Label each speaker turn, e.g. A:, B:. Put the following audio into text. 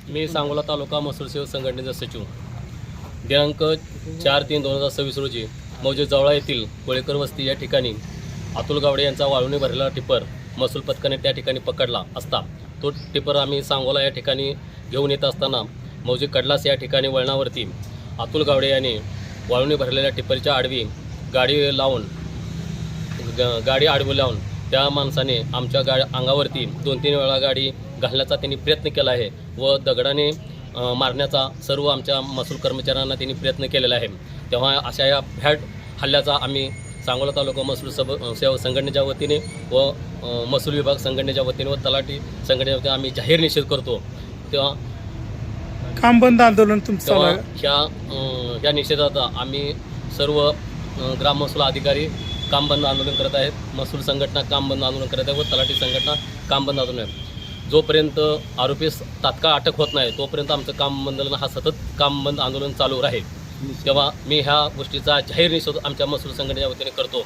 A: मी सांगोला तालुका महसूल सेवक संघटनेचा सचिव दिनांक 4/3/2026 रोजी मौजे जवळा येथील कोळेकर वस्ती या ठिकाणी अतुल गावडे यांचा वाळूने भरलेला टिप्पर महसूल पथकाने त्या ठिकाणी पकडला असता तो टिप्पर आम्ही सांगोला या ठिकाणी घेऊन येत असताना मौजे कडलास या ठिकाणी वळणावरती अतुल गावडे यांनी वाळूने भरलेल्या टिप्परच्या आडवी गाडी आडवी लावून त्या माणसाने आमच्या अंगावरती 2-3 वेळा गाडी घालण्याचा त्यांनी प्रयत्न केला आहे व दगडाने मारण्याचा सर्व आमच्या महसूल कर्मचाऱ्यांना त्यांनी प्रयत्न केलेला आहे। तेव्हा अशा या भ्याड हल्ल्याचा आम्ही सांगोला तालुका महसूल सेवा संघटनेच्या वतीने व महसूल विभाग संघटनेच्या वतीने व तलाठी संघटनेच्या वतीने आम्ही जाहीर निषेध करतो। तेव्हा
B: काम बंद आंदोलन तुमचं चालू आहे?
A: ह्या निषेधाचा आम्ही सर्व ग्राम महसूल अधिकारी काम बंद आंदोलन करत आहेत, महसूल संघटना काम बंद आंदोलन करत आहे व तलाठी संघटना काम बंद आंदोलन आहे। जोपर्यंत आरोपीस तात्काळ अटक होत नाही तोपर्यंत आमचं काम बंद हा सतत काम बंद आंदोलन चालू राहील। तेव्हा मी ह्या गोष्टीचा जाहीर निषेध आमच्या महसूल संघटनेच्या वतीने करतो।